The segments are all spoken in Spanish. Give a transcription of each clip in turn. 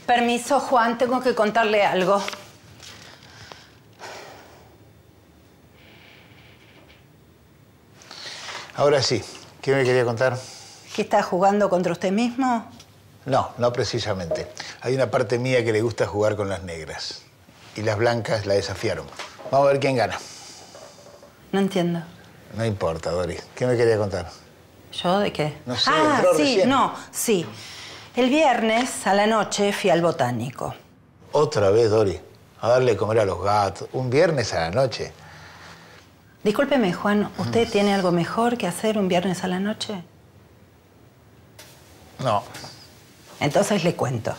Permiso, Juan, tengo que contarle algo. Ahora sí. ¿Qué me quería contar? ¿Que está jugando contra usted mismo? No, no precisamente. Hay una parte mía que le gusta jugar con las negras. Y las blancas la desafiaron. Vamos a ver quién gana. No entiendo. No importa, Doris. ¿Qué me quería contar? ¿Yo de qué? No sé, Ah, entró sí, recién. sí. El viernes a la noche fui al botánico. Otra vez, Doris. A darle de comer a los gatos. Un viernes a la noche. Discúlpeme, Juan, ¿usted tiene algo mejor que hacer un viernes a la noche? No. Entonces le cuento.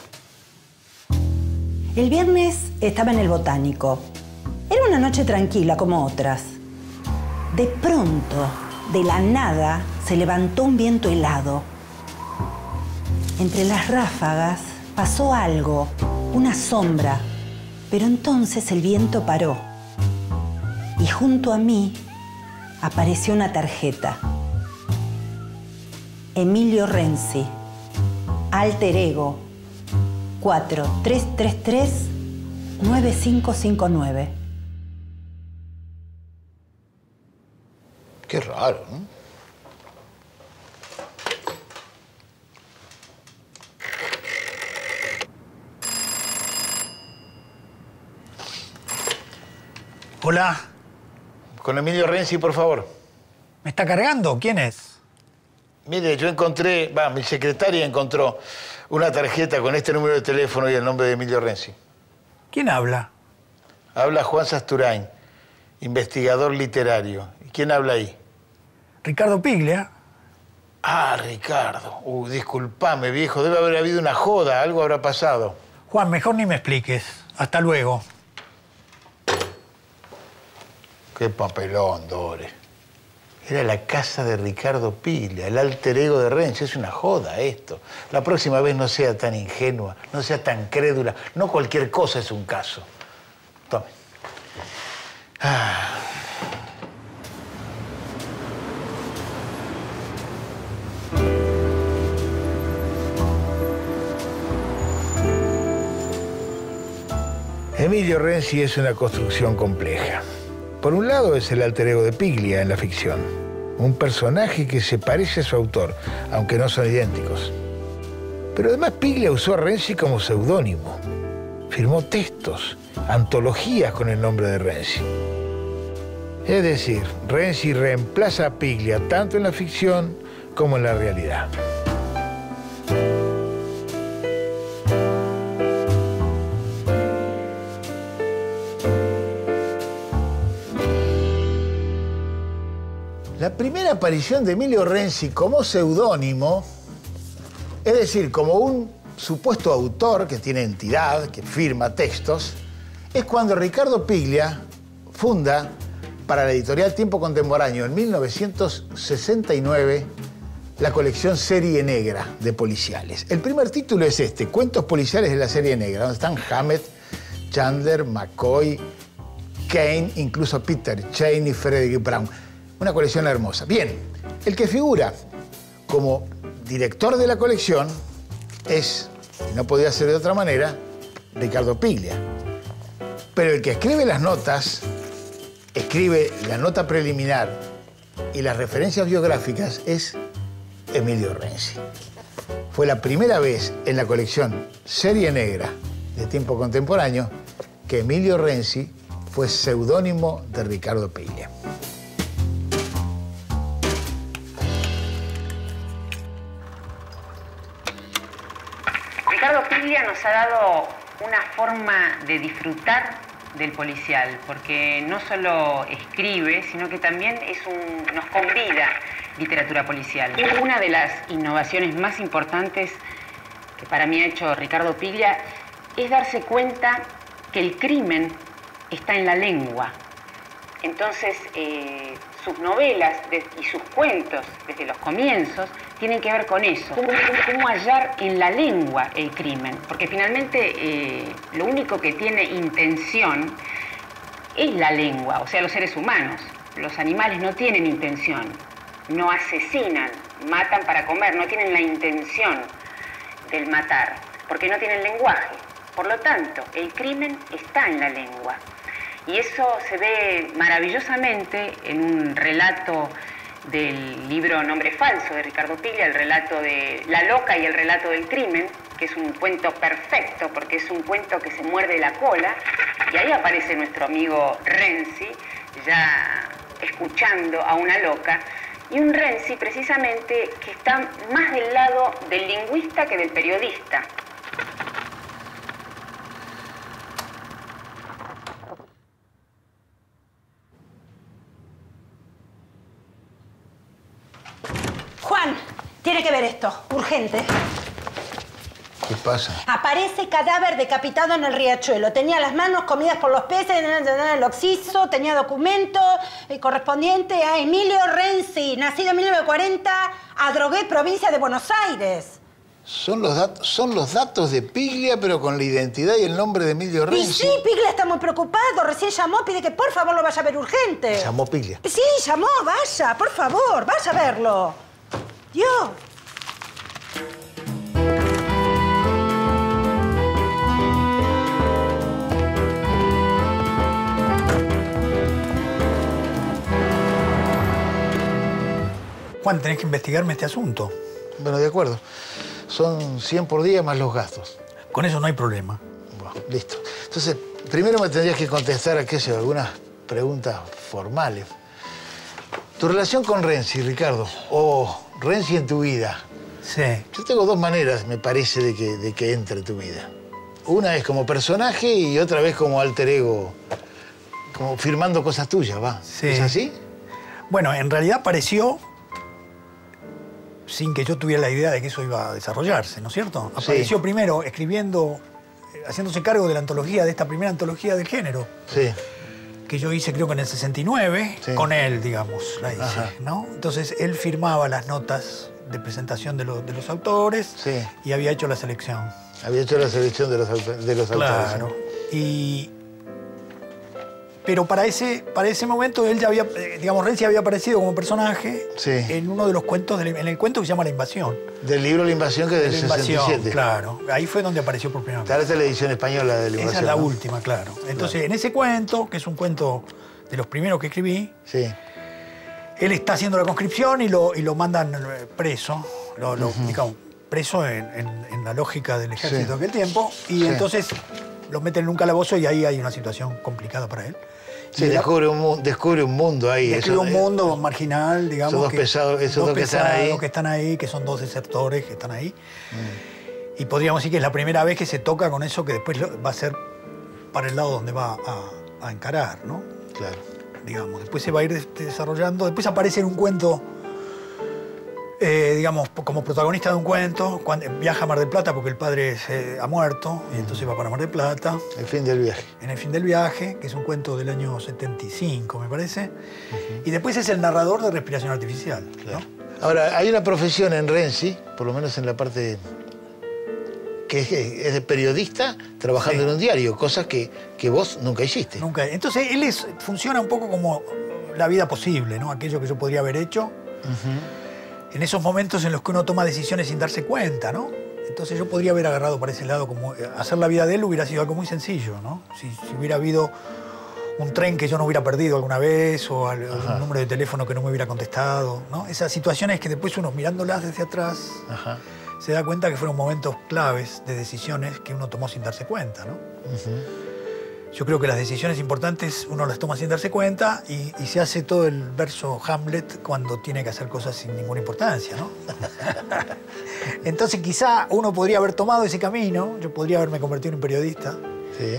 El viernes estaba en el botánico. Era una noche tranquila como otras. De pronto, de la nada, se levantó un viento helado. Entre las ráfagas pasó algo, una sombra. Pero entonces el viento paró. Y junto a mí apareció una tarjeta. Emilio Renzi, alter ego, 4333-9559. Qué raro, ¿no? Hola. Con Emilio Renzi, por favor. ¿Me está cargando? ¿Quién es? Mire, yo encontré, mi secretaria encontró una tarjeta con este número de teléfono y el nombre de Emilio Renzi. ¿Quién habla? Habla Juan Sasturain, investigador literario. ¿Y quién habla ahí? Ricardo Piglia. Ah, Ricardo. Disculpame, viejo. Debe haber habido una joda. Algo habrá pasado. Juan, mejor ni me expliques. Hasta luego. Qué papelón, Dore. Era la casa de Ricardo Piglia, el alter ego de Renzi. Es una joda esto. La próxima vez no sea tan ingenua, no sea tan crédula. No cualquier cosa es un caso. Tome. Ah. Emilio Renzi es una construcción compleja. Por un lado es el alter ego de Piglia en la ficción, un personaje que se parece a su autor, aunque no son idénticos. Pero además Piglia usó a Renzi como seudónimo. Firmó textos, antologías con el nombre de Renzi. Es decir, Renzi reemplaza a Piglia tanto en la ficción como en la realidad. La primera aparición de Emilio Renzi como seudónimo, es decir, como un supuesto autor que tiene entidad, que firma textos, es cuando Ricardo Piglia funda para la editorial Tiempo Contemporáneo en 1969 la colección Serie Negra de policiales. El primer título es este, Cuentos policiales de la Serie Negra, donde están Hammett, Chandler, McCoy, Kane, incluso Peter Cheney y Frederick Brown. Una colección hermosa. Bien, el que figura como director de la colección es, y no podía ser de otra manera, Ricardo Piglia. Pero el que escribe las notas, escribe la nota preliminar y las referencias biográficas es Emilio Renzi. Fue la primera vez en la colección Serie Negra de Tiempo Contemporáneo que Emilio Renzi fue seudónimo de Ricardo Piglia. Ricardo Piglia nos ha dado una forma de disfrutar del policial, porque no solo escribe, sino que también nos convida literatura policial. Una de las innovaciones más importantes que para mí ha hecho Ricardo Piglia es darse cuenta que el crimen está en la lengua. Entonces, sus novelas y sus cuentos, desde los comienzos, tienen que ver con eso. Cómo hallar en la lengua el crimen. Porque finalmente lo único que tiene intención es la lengua, o sea, los seres humanos. Los animales no tienen intención, no asesinan, matan para comer, no tienen la intención del matar. porque no tienen lenguaje. Por lo tanto, el crimen está en la lengua. Y eso se ve maravillosamente en un relato del libro Nombre Falso de Ricardo Piglia, el relato de La Loca y el relato del crimen, que es un cuento perfecto porque es un cuento que se muerde la cola, y ahí aparece nuestro amigo Renzi, ya escuchando a una loca, y un Renzi precisamente que está más del lado del lingüista que del periodista. Juan, tiene que ver esto, urgente. ¿Qué pasa? Aparece cadáver decapitado en el riachuelo. Tenía las manos comidas por los peces, el occiso, tenía documento correspondiente a Emilio Renzi, nacido en 1940, Adrogué, provincia de Buenos Aires. Son los datos de Piglia, pero con la identidad y el nombre de Emilio Renzi. Y sí, Piglia está muy preocupado. Recién llamó, pide que por favor lo vaya a ver urgente. Llamó Piglia. Sí, llamó, vaya, por favor, vaya a verlo. Dios. Juan, tenés que investigarme este asunto. Bueno, de acuerdo. Son 100 por día más los gastos. Con eso no hay problema. Bueno, listo. Entonces, primero me tendrías que contestar algunas preguntas formales. Tu relación con Renzi, Ricardo, o Renzi en tu vida. Sí. Yo tengo dos maneras, me parece, de que entre en tu vida. Una es como personaje y otra vez como alter ego, como firmando cosas tuyas, ¿va? Sí. ¿Es así? Bueno, en realidad apareció sin que yo tuviera la idea de que eso iba a desarrollarse, ¿no es cierto? Sí. Apareció primero escribiendo, haciéndose cargo de la antología, de esta primera antología del género. Sí. Que yo hice creo que en el 69, Sí. con él, digamos, la hice, Ajá. ¿no? Entonces él firmaba las notas de presentación de los autores Sí. y había hecho la selección. Había hecho la selección de los autores. Claro. Pero para ese momento él ya había, digamos, Renzi había aparecido como personaje Sí. en uno de los cuentos, en el cuento que se llama La Invasión. Del libro La Invasión, que es del La Invasión, 67. claro. Ahí fue donde apareció por primera vez. Está la edición española de La Invasión. Esa es la ¿no? última, claro. Entonces, en ese cuento, que es un cuento de los primeros que escribí, Sí. él está haciendo la conscripción y lo mandan preso, digamos, preso en la lógica del ejército Sí. de aquel tiempo, y Sí. entonces lo meten en un calabozo y ahí hay una situación complicada para él. Sí, Y descubre un mundo ahí. describe Eso- un mundo marginal, digamos. esos dos pesados, esos dos que están ahí. pesados que están ahí, que son dos desertores que están ahí. Y podríamos decir que es la primera vez que se toca con eso que después va a ser para el lado donde va a encarar, ¿no? Claro. Digamos, después se va a ir desarrollando, después aparece en un cuento, digamos, como protagonista de un cuento, cuando viaja a Mar del Plata porque el padre ha muerto, y entonces va para Mar del Plata, El fin del viaje. en el fin del viaje, que es un cuento del año 75, me parece, y después es el narrador de Respiración Artificial, Claro. ¿no? Ahora, hay una profesión en Renzi, por lo menos en la parte que es de periodista trabajando Sí. en un diario, cosas que vos nunca hiciste. Nunca. Entonces él funciona un poco como la vida posible, ¿no? Aquello que yo podría haber hecho. En esos momentos en los que uno toma decisiones sin darse cuenta, ¿no? Entonces yo podría haber agarrado para ese lado, como hacer la vida de él hubiera sido algo muy sencillo, ¿no? Si hubiera habido un tren que yo no hubiera perdido alguna vez o un número de teléfono que no me hubiera contestado, ¿no? Esas situaciones que después uno mirándolas desde atrás Ajá. se da cuenta que fueron momentos claves de decisiones que uno tomó sin darse cuenta, ¿no? Yo creo que las decisiones importantes uno las toma sin darse cuenta y se hace todo el verso Hamlet cuando tiene que hacer cosas sin ninguna importancia, ¿no? Entonces quizá uno podría haber tomado ese camino, yo podría haberme convertido en un periodista Sí,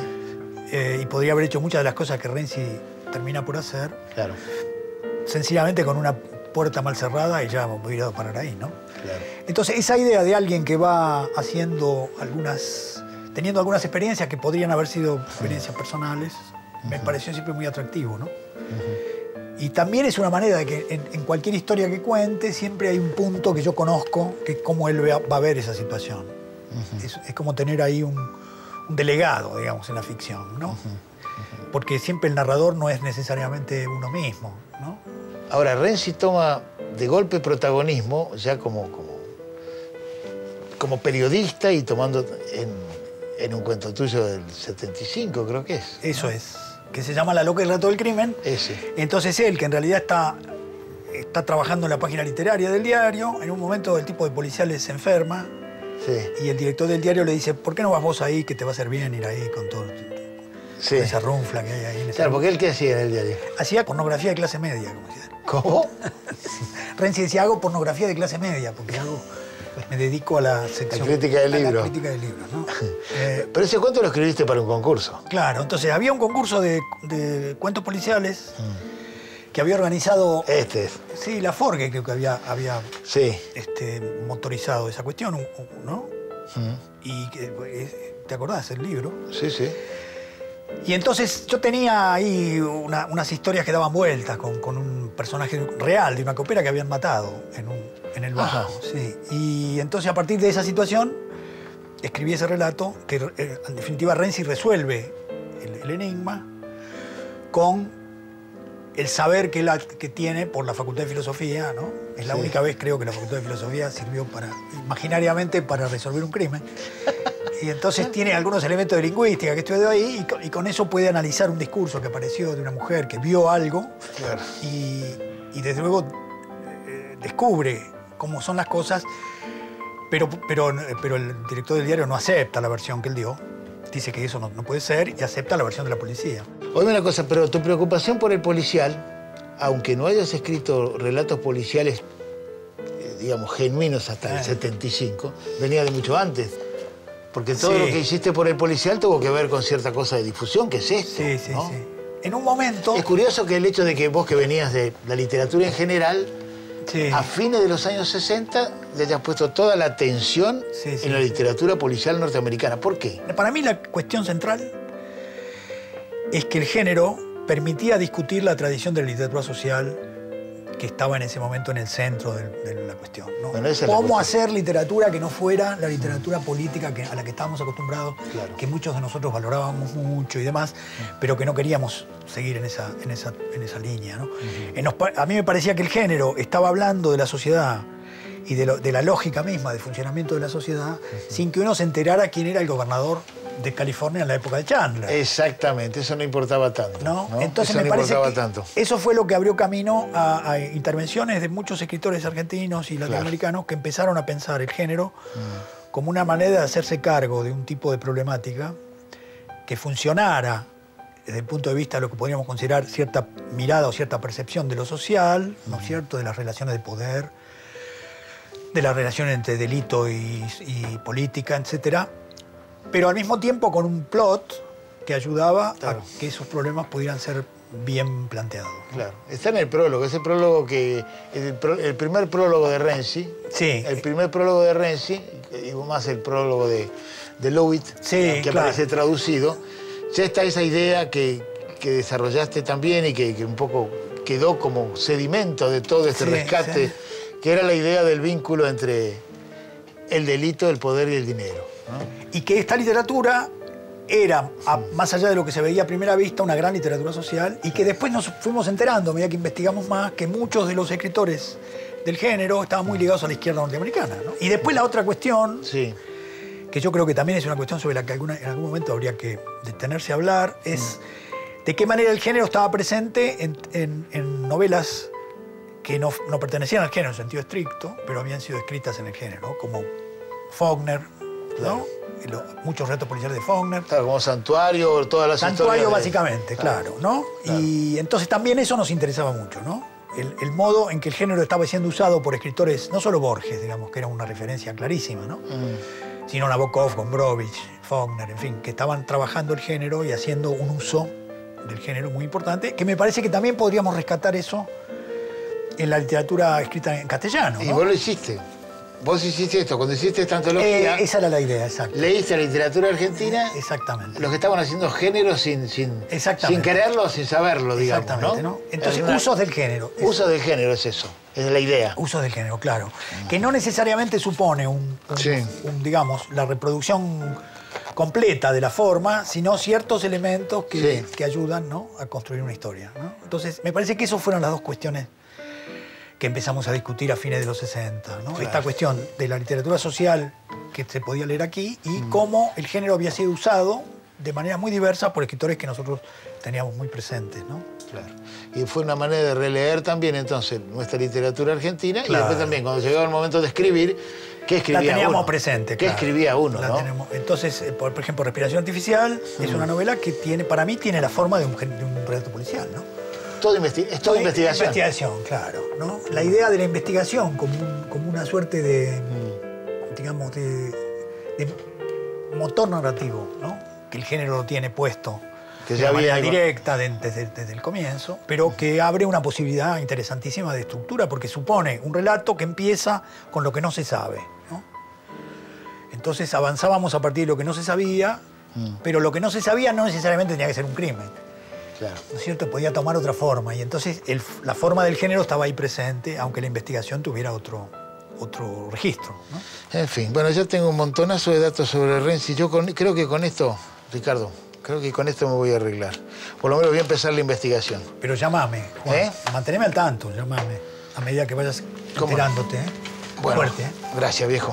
y podría haber hecho muchas de las cosas que Renzi termina por hacer, claro. sencillamente con una puerta mal cerrada y ya me hubiera ido a parar ahí, ¿no? Claro. Entonces, esa idea de alguien que va teniendo algunas experiencias que podrían haber sido experiencias personales, me pareció siempre muy atractivo, ¿no? Y también es una manera de que en cualquier historia que cuente siempre hay un punto que yo conozco, que es cómo él va a ver esa situación. Es como tener ahí un delegado, digamos, en la ficción, ¿no? Porque siempre el narrador no es necesariamente uno mismo, ¿no? Ahora, Renzi toma de golpe protagonismo, ya como como periodista y tomando en un cuento tuyo del 75, creo que es. Eso es, que se llama La loca y el relato del crimen. Ese. Entonces él, que en realidad está trabajando en la página literaria del diario, en un momento el tipo de policiales se enferma. Sí. Y el director del diario le dice, ¿por qué no vas vos ahí, que te va a hacer bien ir ahí con todo? Sí. Con esa runfla que hay ahí. En Claro, porque él ¿qué hacía en el diario? Hacía pornografía de clase media, como decía. ¿Cómo? Renzi decía, hago pornografía de clase media, porque me dedico a la sección... La crítica del libro. A la crítica del libro, ¿no? Pero ese cuento lo escribiste para un concurso. Claro, entonces había un concurso de cuentos policiales que había organizado... Sí, la Forge creo que había sí. motorizado esa cuestión, ¿no? Y ¿te acordás del libro? Sí, sí. Y entonces yo tenía ahí unas historias que daban vueltas con un personaje real de una copera que habían matado en el bajo. Sí. Y entonces a partir de esa situación escribí ese relato que en definitiva Renzi resuelve el enigma con el saber que tiene por la Facultad de Filosofía, ¿no? Es la única vez, creo, que la Facultad de Filosofía sirvió imaginariamente para resolver un crimen. Y entonces tiene algunos elementos de lingüística que estudió ahí y con eso puede analizar un discurso que apareció de una mujer que vio algo. Claro. Y desde luego descubre cómo son las cosas, pero el director del diario no acepta la versión que él dio. Dice que eso no puede ser y acepta la versión de la policía. Oye, una cosa, pero tu preocupación por el policial, aunque no hayas escrito relatos policiales, digamos, genuinos hasta el 75, venía de mucho antes. Porque todo lo que hiciste por el policial tuvo que ver con cierta cosa de difusión, que es esto, sí, ¿no? sí. En un momento... Es curioso que el hecho de que vos, que venías de la literatura en general, a fines de los años 60 le hayas puesto toda la atención en la literatura policial norteamericana. ¿Por qué? Para mí la cuestión central es que el género permitía discutir la tradición de la literatura social que estaba en ese momento en el centro de la cuestión, ¿no? Bueno, esa es ¿Cómo hacer literatura que no fuera la literatura política a la que estábamos acostumbrados, que muchos de nosotros valorábamos mucho y demás, pero que no queríamos seguir en esa línea, ¿no? A mí me parecía que el género estaba hablando de la sociedad y de la lógica misma de funcionamiento de la sociedad sin que uno se enterara quién era el gobernador de California en la época de Chandler. Exactamente, eso no importaba tanto. ¿No? ¿No? Entonces eso me no parece importaba que tanto. eso fue lo que abrió camino a intervenciones de muchos escritores argentinos y latinoamericanos que empezaron a pensar el género como una manera de hacerse cargo de un tipo de problemática que funcionara desde el punto de vista de lo que podríamos considerar cierta mirada o cierta percepción de lo social, ¿no es cierto?, de las relaciones de poder, de la relación entre delito y política, etcétera, pero al mismo tiempo con un plot que ayudaba a que esos problemas pudieran ser bien planteados. Claro. Está en el prólogo, ese prólogo que... El primer prólogo de Renzi. Sí. El primer prólogo de Renzi, y más el prólogo de Lewitt, que aparece traducido. Ya está esa idea que desarrollaste también y que un poco quedó como sedimento de todo este rescate, que era la idea del vínculo entre el delito, el poder y el dinero, ¿no? Y que esta literatura era, más allá de lo que se veía a primera vista, una gran literatura social y que después nos fuimos enterando, a medida que investigamos más, que muchos de los escritores del género estaban muy ligados a la izquierda norteamericana, ¿no? Y después la otra cuestión, que yo creo que también es una cuestión sobre la que en algún momento habría que detenerse a hablar, es de qué manera el género estaba presente en novelas que no pertenecían al género en sentido estricto, pero habían sido escritas en el género, como Faulkner, ¿no? Muchos relatos policiales de Faulkner. Claro, como Santuario, todas las Santuario, básicamente, claro, ¿no? Claro. Y entonces también eso nos interesaba mucho, ¿no? El modo en que el género estaba siendo usado por escritores, no solo Borges, digamos, que era una referencia clarísima, ¿no? Sino Nabokov, Gombrowicz, Faulkner, en fin, que estaban trabajando el género y haciendo un uso del género muy importante, que me parece que también podríamos rescatar eso en la literatura escrita en castellano, ¿no? Y vos lo hiciste. Vos hiciste esto, cuando hiciste esta antología... esa era la idea, exacto. Leíste la literatura argentina... Exactamente. Los que estaban haciendo género sin quererlo, sin saberlo, digamos, exactamente, ¿no? Entonces, usos del género. Usos del género es eso, es la idea. Usos del género, claro. Que no necesariamente supone digamos, la reproducción completa de la forma, sino ciertos elementos que ayudan, ¿no?, a construir una historia, ¿no? Entonces, me parece que esas fueron las dos cuestiones que empezamos a discutir a fines de los 60, ¿no? Claro. Esta cuestión de la literatura social que se podía leer aquí y cómo el género había sido usado de manera muy diversa por escritores que nosotros teníamos muy presentes, ¿no? Claro. Y fue una manera de releer también entonces nuestra literatura argentina y después también cuando llegaba el momento de escribir, ¿qué escribía uno? La teníamos presente, ¿Qué escribía uno, no? Entonces, por ejemplo, Respiración Artificial es una novela que para mí tiene la forma de un relato policial, ¿no? Es toda investigación. Investigación, claro, ¿no? La idea de la investigación como una suerte de, digamos, de motor narrativo, ¿no? Que el género lo tiene puesto de manera directa desde el comienzo, pero que abre una posibilidad interesantísima de estructura, porque supone un relato que empieza con lo que no se sabe, ¿no? Entonces avanzábamos a partir de lo que no se sabía, pero lo que no se sabía no necesariamente tenía que ser un crimen. Claro. ¿No es cierto? Podía tomar otra forma. Y entonces la forma del género estaba ahí presente, aunque la investigación tuviera otro registro, ¿no? En fin, bueno, ya tengo un montonazo de datos sobre Renzi. Yo creo que con esto, Ricardo, creo que con esto me voy a arreglar. Por lo menos voy a empezar la investigación. Pero llamame, Juan. Manteneme al tanto, llamame. A medida que vayas enterándote, ¿eh? Bueno, fuerte, ¿eh? Gracias, viejo.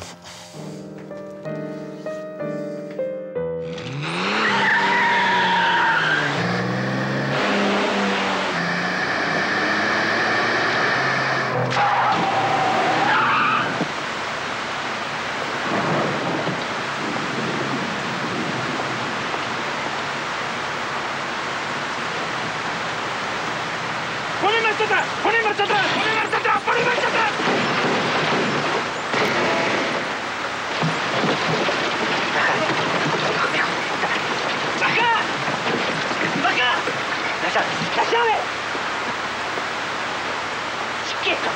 ¡Poné marcha atrás! ¡Poné marcha atrás! ¡Poné marcha atrás! ¡Poné marcha atrás! ¡Bajá! ¡Bajá! ¡La llave! ¡Quieto!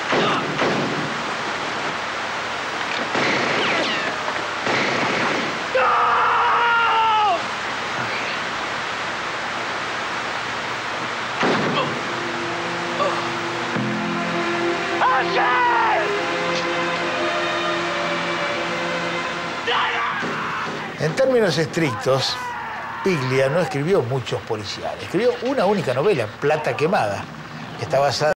En términos estrictos, Piglia no escribió muchos policiales. Escribió una única novela, Plata Quemada, que está basada